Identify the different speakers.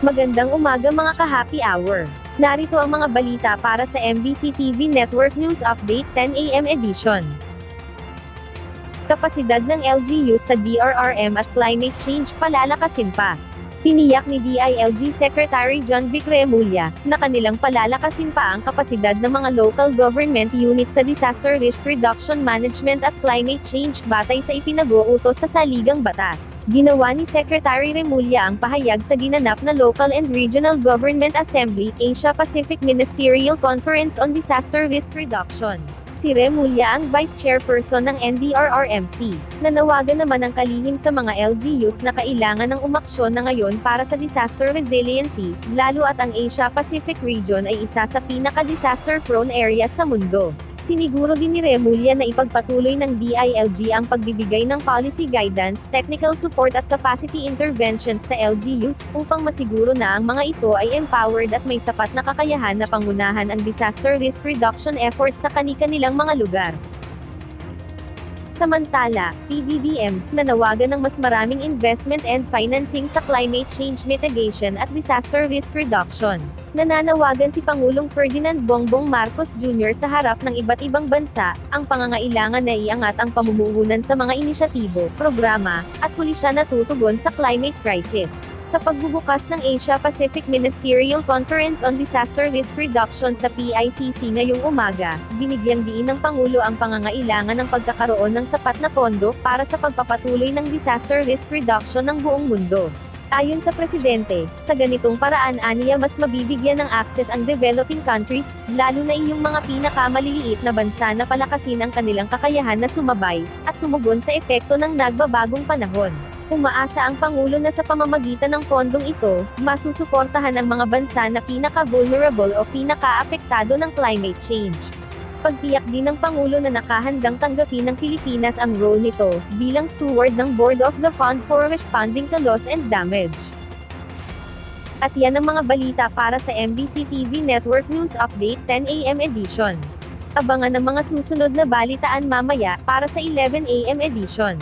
Speaker 1: Magandang umaga mga ka-happy hour. Narito ang mga balita para sa MBC TV Network News Update 10 AM edition. Kapasidad ng LGUs sa DRRM at climate change palalakasin pa. Tiniyak ni DILG Secretary John Vic Remulla na kanilang palalakasin pa ang kapasidad ng mga local government units sa disaster risk reduction management at climate change batay sa ipinag-uutos sa saligang batas. Ginawa ni Secretary Remulla ang pahayag sa ginanap na Local and Regional Government Assembly, Asia Pacific Ministerial Conference on Disaster Risk Reduction. Si Remulla ang Vice Chairperson ng NDRRMC. Nanawagan naman ang kalihim sa mga LGUs na kailangan ng umaksyon na ngayon para sa disaster resiliency, lalo at ang Asia Pacific region ay isa sa pinaka-disaster-prone areas sa mundo. Siniguro din ni Remulla na ipagpatuloy ng DILG ang pagbibigay ng policy guidance, technical support at capacity interventions sa LGUs, upang masiguro na ang mga ito ay empowered at may sapat na kakayahan na pangunahan ang disaster risk reduction efforts sa kani-kanilang mga lugar. Samantala, PBBM, nanawagan ng mas maraming investment and financing sa climate change mitigation at disaster risk reduction. Nananawagan si Pangulong Ferdinand Bongbong Marcos Jr. sa harap ng iba't ibang bansa, ang pangangailangan na iangat ang pamumuhunan sa mga inisyatibo, programa, at pulisya na tutugon sa climate crisis. Sa pagbubukas ng Asia Pacific Ministerial Conference on Disaster Risk Reduction sa PICC ngayong umaga, binigyang diin ng Pangulo ang pangangailangan ng pagkakaroon ng sapat na pondo para sa pagpapatuloy ng disaster risk reduction ng buong mundo. Ayon sa Presidente, sa ganitong paraan aniya mas mabibigyan ng access ang developing countries, lalo na iyong mga pinakamaliliit na bansa na palakasin ang kanilang kakayahan na sumabay, at tumugon sa epekto ng nagbabagong panahon. Umaasa ang Pangulo na sa pamamagitan ng pondong ito, masusuportahan ang mga bansa na pinaka-vulnerable o pinaka-apektado ng climate change. Pagtiyak din ng Pangulo na nakahandang tanggapin ng Pilipinas ang role nito, bilang steward ng Board of the Fund for Responding to Loss and Damage. At yan ang mga balita para sa MBC TV Network News Update 10 AM edition. Abangan ang mga susunod na balitaan mamaya, para sa 11 AM edition.